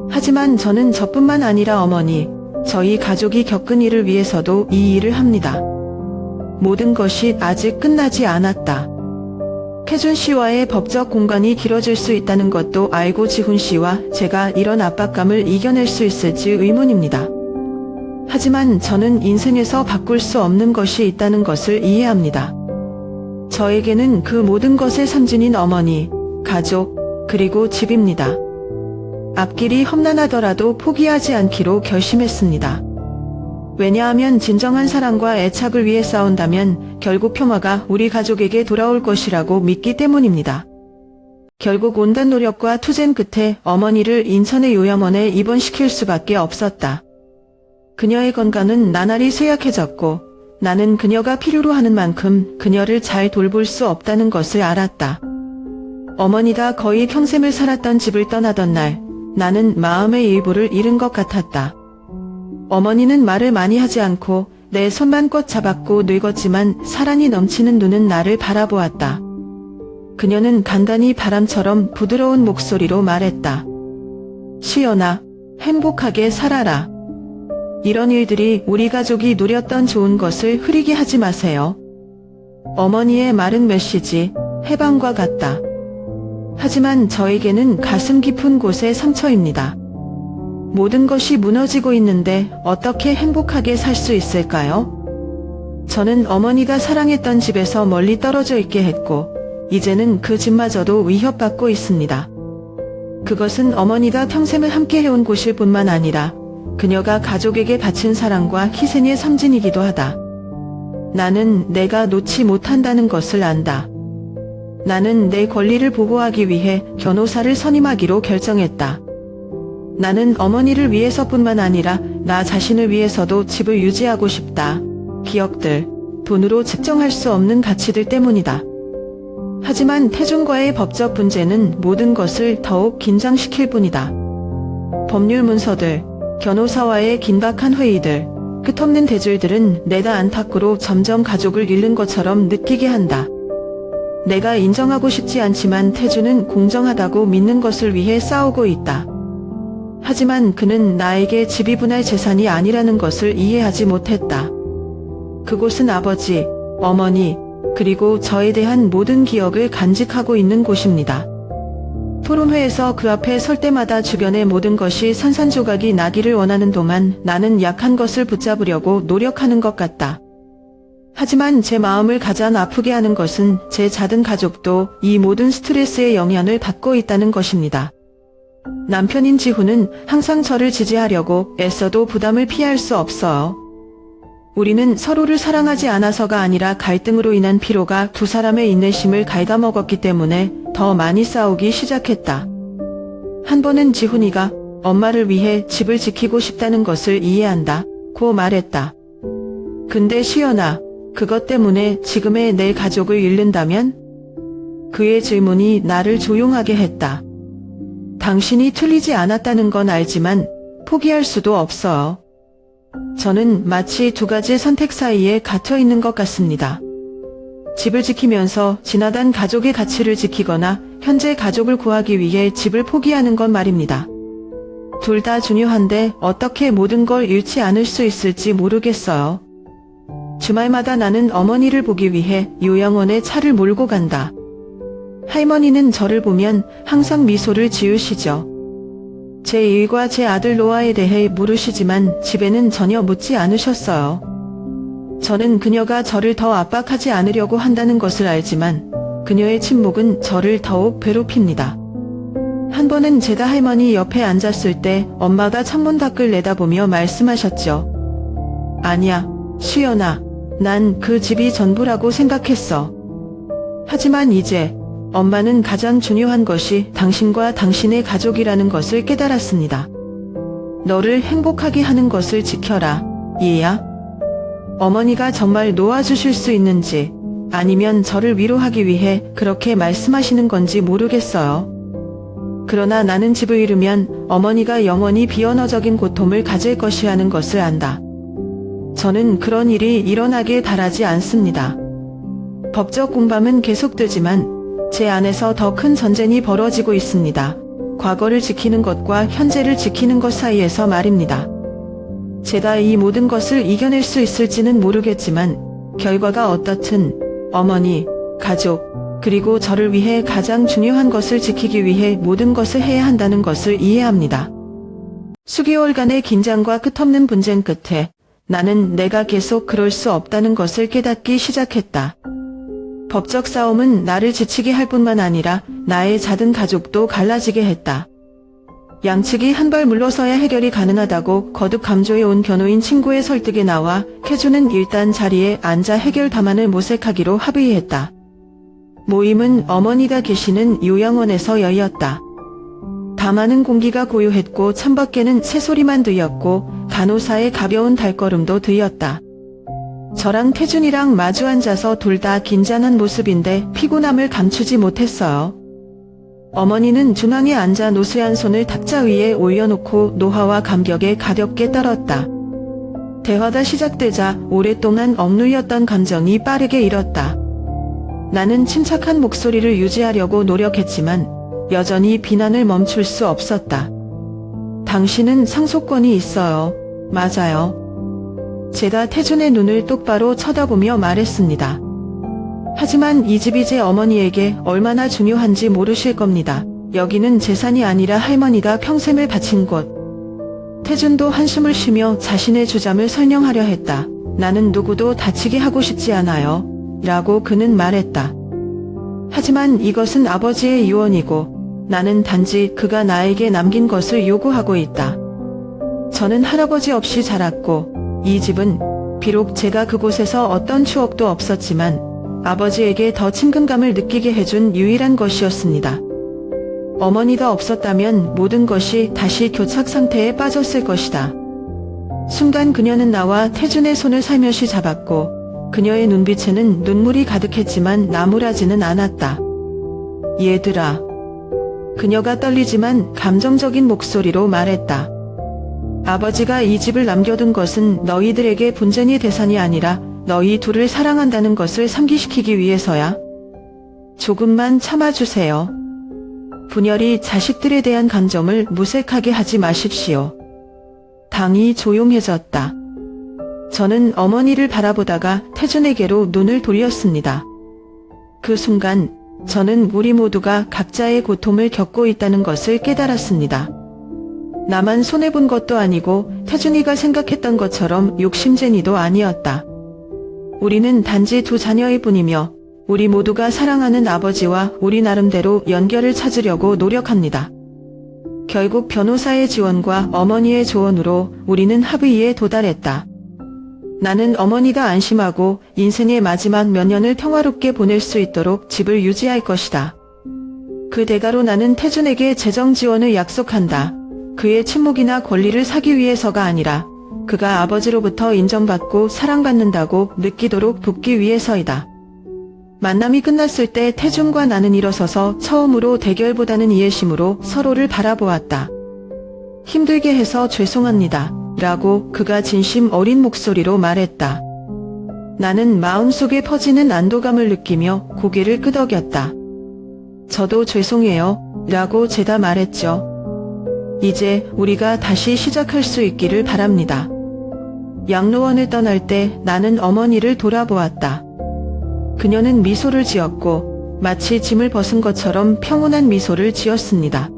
하지만 저는 저뿐만 아니라 어머니, 저희 가족이 겪은 일을 위해서도 이 일을 합니다. 모든 것이 아직 끝나지 않았다. 태준 씨와의 법적 공간이 길어질 수 있다는 것도 알고 지훈 씨와 제가 이런 압박감을 이겨낼 수 있을지 의문입니다. 하지만 저는 인생에서 바꿀 수 없는 것이 있다는 것을 이해합니다. 저에게는 그 모든 것의 상징인 어머니, 가족, 그리고 집입니다. 앞길이 험난하더라도 포기하지 않기로 결심했습니다. 왜냐하면 진정한 사랑과 애착을 위해 싸운다면 결국 평화가 우리 가족에게 돌아올 것이라고 믿기 때문입니다. 결국 온갖 노력과 투쟁 끝에 어머니를 인천의 요양원에 입원시킬 수밖에 없었다. 그녀의 건강은 나날이 쇠약해졌고 나는 그녀가 필요로 하는 만큼 그녀를 잘 돌볼 수 없다는 것을 알았다. 어머니가 거의 평생을 살았던 집을 떠나던 날 나는 마음의 일부를 잃은 것 같았다. 어머니는 말을 많이 하지 않고 내 손만 꽉 잡았고 늙었지만 사랑이 넘치는 눈은 나를 바라보았다. 그녀는 간간히 바람처럼 부드러운 목소리로 말했다. 시연아, 행복하게 살아라. 이런 일들이 우리 가족이 누렸던 좋은 것을 흐리게 하지 마세요. 어머니의 말은 메시지, 해방과 같다. 하지만 저에게는 가슴 깊은 곳의 상처입니다. 모든 것이 무너지고 있는데 어떻게 행복하게 살 수 있을까요? 저는 어머니가 사랑했던 집에서 멀리 떨어져 있게 했고 이제는 그 집마저도 위협받고 있습니다. 그것은 어머니가 평생을 함께 해온 곳일 뿐만 아니라 그녀가 가족에게 바친 사랑과 희생의 상징이기도 하다. 나는 내가 놓지 못한다는 것을 안다. 나는 내 권리를 보호하기 위해 변호사를 선임하기로 결정했다. 나는 어머니를 위해서뿐만 아니라 나 자신을 위해서도 집을 유지하고 싶다. 기억들, 돈으로 측정할 수 없는 가치들 때문이다. 하지만 태준과의 법적 분쟁은 모든 것을 더욱 긴장시킬 뿐이다. 법률 문서들, 변호사와의 긴박한 회의들, 끝없는 대질들은 내가 안팎으로 점점 가족을 잃는 것처럼 느끼게 한다. 내가 인정하고 싶지 않지만 태준은 공정하다고 믿는 것을 위해 싸우고 있다. 하지만 그는 나에게 집이 분할 재산이 아니라는 것을 이해하지 못했다. 그곳은 아버지, 어머니, 그리고 저에 대한 모든 기억을 간직하고 있는 곳입니다. 토론회에서 그 앞에 설 때마다 주변의 모든 것이 산산조각이 나기를 원하는 동안 나는 약한 것을 붙잡으려고 노력하는 것 같다. 하지만 제 마음을 가장 아프게 하는 것은 제 작은 가족도 이 모든 스트레스의 영향을 받고 있다는 것입니다. 남편인 지훈은 항상 저를 지지하려고 애써도 부담을 피할 수 없어요. 우리는 서로를 사랑하지 않아서가 아니라 갈등으로 인한 피로가 두 사람의 인내심을 갉아먹었기 때문에 더 많이 싸우기 시작했다. 한 번은 지훈이가 엄마를 위해 집을 지키고 싶다는 것을 이해한다 고 말했다. 근데 시연아, 그것 때문에 지금의 내 가족을 잃는다면? 그의 질문이 나를 조용하게 했다. 당신이 틀리지 않았다는 건 알지만 포기할 수도 없어요. 저는 마치 두 가지 선택 사이에 갇혀 있는 것 같습니다. 집을 지키면서 지나간 가족의 가치를 지키거나 현재 가족을 구하기 위해 집을 포기하는 건 말입니다. 둘 다 중요한데 어떻게 모든 걸 잃지 않을 수 있을지 모르겠어요. 주말마다 나는 어머니를 보기 위해 요양원에 차를 몰고 간다. 할머니는 저를 보면 항상 미소를 지으시죠. 제 일과 제 아들 노아에 대해 물으시지만 집에는 전혀 묻지 않으셨어요. 저는 그녀가 저를 더 압박하지 않으려고 한다는 것을 알지만 그녀의 침묵은 저를 더욱 괴롭힙니다. 한 번은 제가 할머니 옆에 앉았을 때 엄마가 창문 밖을 내다보며 말씀하셨죠. 아니야, 수연아, 난 그 집이 전부라고 생각했어. 하지만 이제 엄마는 가장 중요한 것이 당신과 당신의 가족이라는 것을 깨달았습니다. 너를 행복하게 하는 것을 지켜라, 얘야. 어머니가 정말 놓아주실 수 있는지 아니면 저를 위로하기 위해 그렇게 말씀하시는 건지 모르겠어요. 그러나 나는 집을 잃으면 어머니가 영원히 비언어적인 고통을 가질 것이라는 것을 안다. 저는 그런 일이 일어나길 바라지 않습니다. 법적 공방은 계속되지만 제 안에서 더 큰 전쟁이 벌어지고 있습니다. 과거를 지키는 것과 현재를 지키는 것 사이에서 말입니다. 제가 이 모든 것을 이겨낼 수 있을지는 모르겠지만 결과가 어떻든 어머니, 가족, 그리고 저를 위해 가장 중요한 것을 지키기 위해 모든 것을 해야 한다는 것을 이해합니다. 수개월간의 긴장과 끝없는 분쟁 끝에 나는 내가 계속 그럴 수 없다는 것을 깨닫기 시작했다. 법적 싸움은 나를 지치게 할 뿐만 아니라 나의 작은 가족도 갈라지게 했다. 양측이 한 발 물러서야 해결이 가능하다고 거듭 강조해온 변호인 친구의 설득에 나와 쾌주는 일단 자리에 앉아 해결 담안을 모색하기로 합의했다. 모임은 어머니가 계시는 요양원에서 열렸다. 담안은 공기가 고요했고 창밖에는 새소리만 들렸고 간호사의 가벼운 발걸음도 들렸다. 저랑 태준이랑 마주 앉아서 둘 다 긴장한 모습인데 피곤함을 감추지 못했어요. 어머니는 중앙에 앉아 노쇠한 손을 탁자 위에 올려놓고 노화와 감격에 가볍게 떨었다. 대화가 시작되자 오랫동안 억눌렸던 감정이 빠르게 일었다. 나는 침착한 목소리를 유지하려고 노력했지만 여전히 비난을 멈출 수 없었다. 당신은 상속권이 있어요. 맞아요. 제가 태준의 눈을 똑바로 쳐다보며 말했습니다. 하지만 이 집이 제 어머니에게 얼마나 중요한지 모르실 겁니다. 여기는 재산이 아니라 할머니가 평생을 바친 곳. 태준도 한숨을 쉬며 자신의 주장을 설명하려 했다. 나는 누구도 다치게 하고 싶지 않아요. 라고 그는 말했다. 하지만 이것은 아버지의 유언이고 나는 단지 그가 나에게 남긴 것을 요구하고 있다. 저는 할아버지 없이 자랐고 이 집은 비록 제가 그곳에서 어떤 추억도 없었지만 아버지에게 더 친근감을 느끼게 해준 유일한 것이었습니다. 어머니가 없었다면 모든 것이 다시 교착 상태에 빠졌을 것이다. 순간 그녀는 나와 태준의 손을 살며시 잡았고 그녀의 눈빛에는 눈물이 가득했지만 나무라지는 않았다. 얘들아. 그녀가 떨리지만 감정적인 목소리로 말했다. 아버지가 이 집을 남겨둔 것은 너희들에게 분쟁의 대상이 아니라 너희 둘을 사랑한다는 것을 상기시키기 위해서야. 조금만 참아주세요. 분열이 자식들에 대한 감정을 무색하게 하지 마십시오. 방이 조용해졌다. 저는 어머니를 바라보다가 태준에게로 눈을 돌렸습니다. 그 순간 저는 우리 모두가 각자의 고통을 겪고 있다는 것을 깨달았습니다. 나만 손해본 것도 아니고 태준이가 생각했던 것처럼 욕심쟁이도 아니었다. 우리는 단지 두 자녀일 뿐이며 우리 모두가 사랑하는 아버지와 우리 나름대로 연결을 찾으려고 노력합니다. 결국 변호사의 지원과 어머니의 조언으로 우리는 합의에 도달했다. 나는 어머니가 안심하고 인생의 마지막 몇 년을 평화롭게 보낼 수 있도록 집을 유지할 것이다. 그 대가로 나는 태준에게 재정 지원을 약속한다. 그의 침묵이나 권리를 사기 위해서가 아니라 그가 아버지로부터 인정받고 사랑받는다고 느끼도록 돕기 위해서이다. 만남이 끝났을 때 태준과 나는 일어서서 처음으로 대결보다는 이해심으로 서로를 바라보았다. 힘들게 해서 죄송합니다. 라고 그가 진심 어린 목소리로 말했다. 나는 마음속에 퍼지는 안도감을 느끼며 고개를 끄덕였다. 저도 죄송해요. 라고 제가 말했죠. 이제 우리가 다시 시작할 수 있기를 바랍니다. 양로원을 떠날 때 나는 어머니를 돌아보았다. 그녀는 미소를 지었고 마치 짐을 벗은 것처럼 평온한 미소를 지었습니다.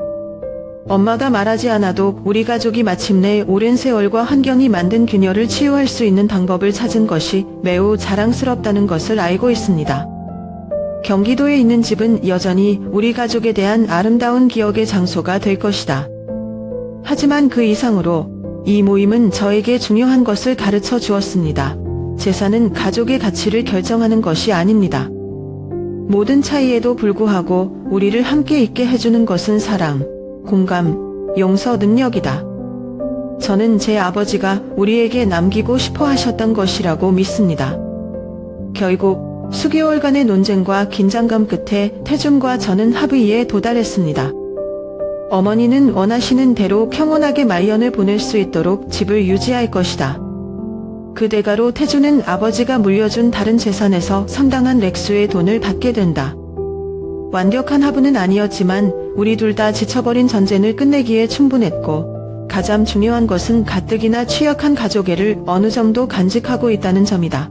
엄마가 말하지 않아도 우리 가족이 마침내 오랜 세월과 환경이 만든 균열을 치유할 수 있는 방법을 찾은 것이 매우 자랑스럽다는 것을 알고 있습니다. 경기도에 있는 집은 여전히 우리 가족에 대한 아름다운 기억의 장소가 될 것이다. 하지만 그 이상으로 이 모임은 저에게 중요한 것을 가르쳐 주었습니다. 재산은 가족의 가치를 결정하는 것이 아닙니다. 모든 차이에도 불구하고 우리를 함께 있게 해주는 것은 사랑, 공감, 용서 능력이다. 저는 제 아버지가 우리에게 남기고 싶어 하셨던 것이라고 믿습니다. 결국 수개월간의 논쟁과 긴장감 끝에 태준과 저는 합의에 도달했습니다. 어머니는 원하시는 대로 평온하게 말년을 보낼 수 있도록 집을 유지할 것이다. 그 대가로 태준은 아버지가 물려준 다른 재산에서 상당한 액수의 돈을 받게 된다. 완벽한 합의는 아니었지만 우리 둘 다 지쳐버린 전쟁을 끝내기에 충분했고 가장 중요한 것은 가뜩이나 취약한 가족애를 어느 정도 간직하고 있다는 점이다.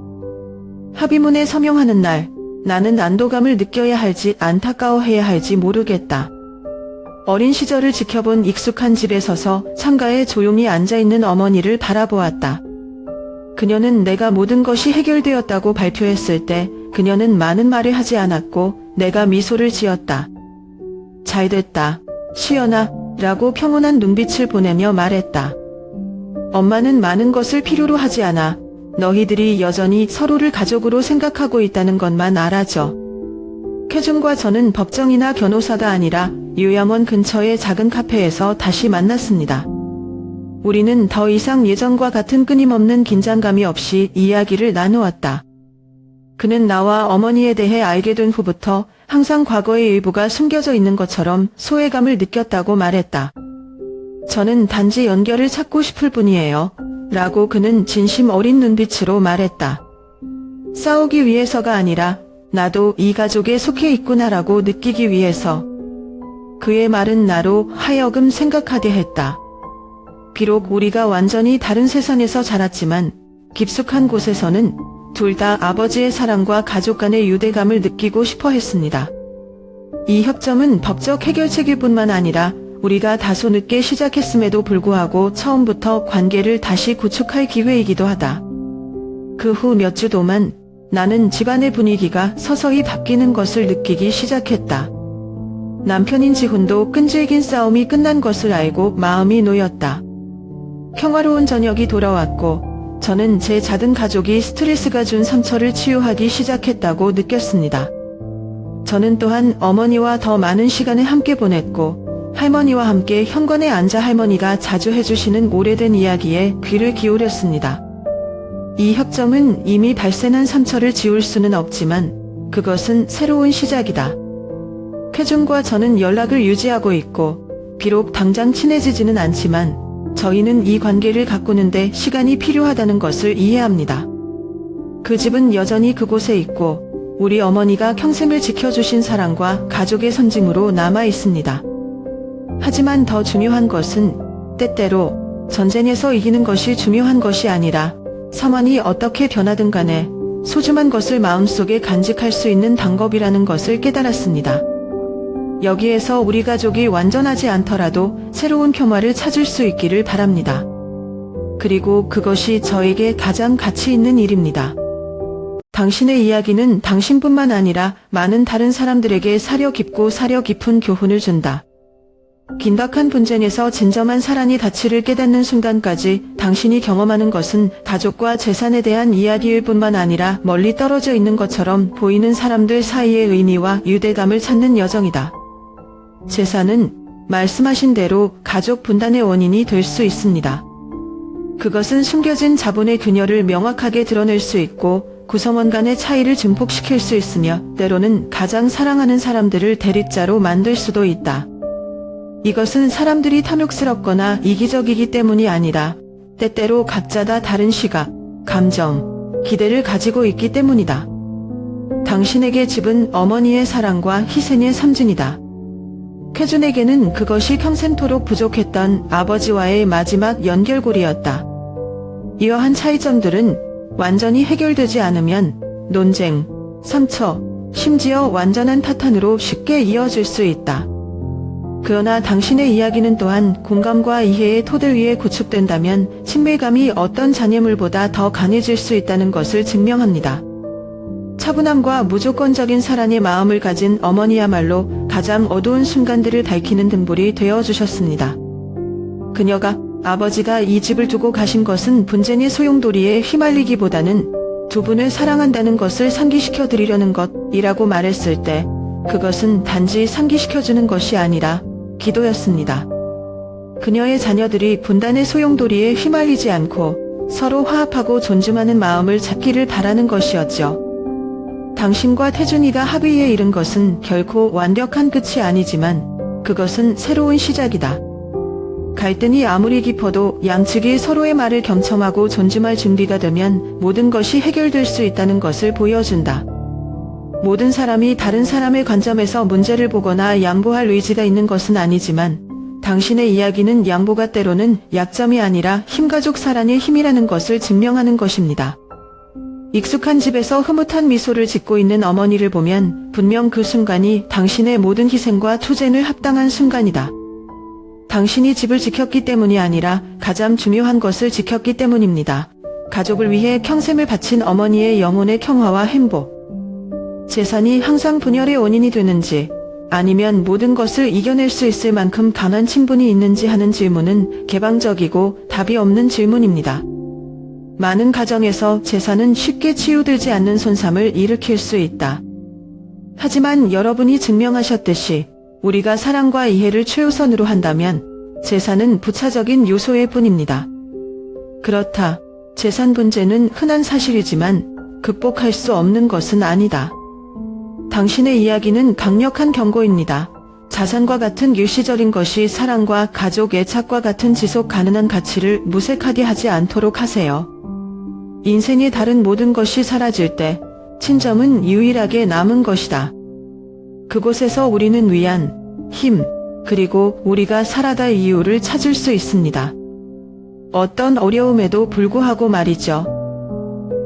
합의문에 서명하는 날 나는 안도감을 느껴야 할지 안타까워해야 할지 모르겠다. 어린 시절을 지켜본 익숙한 집에 서서 창가에 조용히 앉아있는 어머니를 바라보았다. 그녀는 내가 모든 것이 해결되었다고 발표했을 때 그녀는 많은 말을 하지 않았고 내가 미소를 지었다. 잘됐다, 시연아, 라고 평온한 눈빛을 보내며 말했다. 엄마는 많은 것을 필요로 하지 않아. 너희들이 여전히 서로를 가족으로 생각하고 있다는 것만 알아줘. 태준과 저는 법정이나 변호사가 아니라 요양원 근처의 작은 카페에서 다시 만났습니다. 우리는 더 이상 예전과 같은 끊임없는 긴장감이 없이 이야기를 나누었다. 그는 나와 어머니에 대해 알게 된 후부터 항상 과거의 일부가 숨겨져 있는 것처럼 소외감을 느꼈다고 말했다. 저는 단지 연결을 찾고 싶을 뿐이에요. 라고 그는 진심 어린 눈빛으로 말했다. 싸우기 위해서가 아니라 나도 이 가족에 속해 있구나라고 느끼기 위해서. 그의 말은 나로 하여금 생각하게 했다. 비록 우리가 완전히 다른 세상에서 자랐지만 깊숙한 곳에서는 둘 다 아버지의 사랑과 가족 간의 유대감을 느끼고 싶어 했습니다. 이 협정은 법적 해결책일 뿐만 아니라 우리가 다소 늦게 시작했음에도 불구하고 처음부터 관계를 다시 구축할 기회이기도 하다. 그 후 몇 주 동안 나는 집안의 분위기가 서서히 바뀌는 것을 느끼기 시작했다. 남편인 지훈도 끈질긴 싸움이 끝난 것을 알고 마음이 놓였다. 평화로운 저녁이 돌아왔고 저는 제 작은 가족이 스트레스가 준 상처를 치유하기 시작했다고 느꼈습니다. 저는 또한 어머니와 더 많은 시간을 함께 보냈고 할머니와 함께 현관에 앉아 할머니가 자주 해주시는 오래된 이야기에 귀를 기울였습니다. 이 협정은 이미 발생한 상처를 지울 수는 없지만 그것은 새로운 시작이다. 태준과 저는 연락을 유지하고 있고 비록 당장 친해지지는 않지만 저희는 이 관계를 가꾸는데 시간이 필요하다는 것을 이해합니다. 그 집은 여전히 그곳에 있고 우리 어머니가 평생을 지켜주신 사랑과 가족의 선징으로 남아 있습니다. 하지만 더 중요한 것은 때때로 전쟁에서 이기는 것이 중요한 것이 아니라 상황이 어떻게 변하든 간에 소중한 것을 마음속에 간직할 수 있는 방법이라는 것을 깨달았습니다. 여기에서 우리 가족이 완전하지 않더라도 새로운 평화를 찾을 수 있기를 바랍니다. 그리고 그것이 저에게 가장 가치 있는 일입니다. 당신의 이야기는 당신뿐만 아니라 많은 다른 사람들에게 사려 깊고 사려 깊은 교훈을 준다. 긴박한 분쟁에서 진정한 사랑의 가치를 깨닫는 순간까지 당신이 경험하는 것은 가족과 재산에 대한 이야기일 뿐만 아니라 멀리 떨어져 있는 것처럼 보이는 사람들 사이의 의미와 유대감을 찾는 여정이다. 재산은 말씀하신 대로 가족 분단의 원인이 될 수 있습니다. 그것은 숨겨진 자본의 균열을 명확하게 드러낼 수 있고 구성원 간의 차이를 증폭시킬 수 있으며 때로는 가장 사랑하는 사람들을 대립자로 만들 수도 있다. 이것은 사람들이 탐욕스럽거나 이기적이기 때문이 아니라 때때로 각자 다 다른 시각, 감정, 기대를 가지고 있기 때문이다. 당신에게 집은 어머니의 사랑과 희생의 상징이다. 쾌준에게는 그것이 평생토록 부족했던 아버지와의 마지막 연결고리였다. 이러한 차이점들은 완전히 해결되지 않으면 논쟁, 상처, 심지어 완전한 타탄으로 쉽게 이어질 수 있다. 그러나 당신의 이야기는 또한 공감과 이해의 토대 위에 구축된다면 친밀감이 어떤 잔여물보다 더 강해질 수 있다는 것을 증명합니다. 차분함과 무조건적인 사랑의 마음을 가진 어머니야말로 가장 어두운 순간들을 밝히는 등불이 되어주셨습니다. 그녀가 아버지가 이 집을 두고 가신 것은 분쟁의 소용돌이에 휘말리기보다는 두 분을 사랑한다는 것을 상기시켜 드리려는 것이라고 말했을 때 그것은 단지 상기시켜주는 것이 아니라 기도였습니다. 그녀의 자녀들이 분단의 소용돌이에 휘말리지 않고 서로 화합하고 존중하는 마음을 찾기를 바라는 것이었죠. 당신과 태준이가 합의에 이른 것은 결코 완벽한 끝이 아니지만 그것은 새로운 시작이다. 갈등이 아무리 깊어도 양측이 서로의 말을 경청하고 존중할 준비가 되면 모든 것이 해결될 수 있다는 것을 보여준다. 모든 사람이 다른 사람의 관점에서 문제를 보거나 양보할 의지가 있는 것은 아니지만 당신의 이야기는 양보가 때로는 약점이 아니라 힘가족 사랑의 힘이라는 것을 증명하는 것입니다. 익숙한 집에서 흐뭇한 미소를 짓고 있는 어머니를 보면 분명 그 순간이 당신의 모든 희생과 투쟁을 합당한 순간이다. 당신이 집을 지켰기 때문이 아니라 가장 중요한 것을 지켰기 때문입니다. 가족을 위해 평생을 바친 어머니의 영혼의 평화와 행복. 재산이 항상 분열의 원인이 되는지 아니면 모든 것을 이겨낼 수 있을 만큼 강한 친분이 있는지 하는 질문은 개방적이고 답이 없는 질문입니다. 많은 가정에서 재산은 쉽게 치유되지 않는 손상을 일으킬 수 있다. 하지만 여러분이 증명하셨듯이 우리가 사랑과 이해를 최우선으로 한다면 재산은 부차적인 요소일 뿐입니다. 그렇다. 재산 분쟁은 흔한 사실이지만 극복할 수 없는 것은 아니다. 당신의 이야기는 강력한 경고입니다. 자산과 같은 일시적인 것이 사랑과 가족 애착과 같은 지속 가능한 가치를 무색하게 하지 않도록 하세요. 인생의 다른 모든 것이 사라질 때 친정은 유일하게 남은 것이다. 그곳에서 우리는 위안, 힘, 그리고 우리가 살아갈 이유를 찾을 수 있습니다. 어떤 어려움에도 불구하고 말이죠.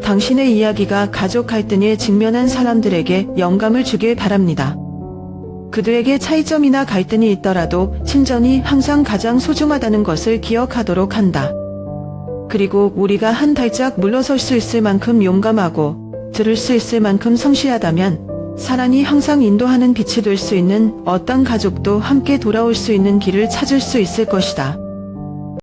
당신의 이야기가 가족 갈등에 직면한 사람들에게 영감을 주길 바랍니다. 그들에게 차이점이나 갈등이 있더라도 친정이 항상 가장 소중하다는 것을 기억하도록 한다. 그리고 우리가 한 발짝 물러설 수 있을 만큼 용감하고 들을 수 있을 만큼 성실하다면 사랑이 항상 인도하는 빛이 될 수 있는 어떤 가족도 함께 돌아올 수 있는 길을 찾을 수 있을 것이다.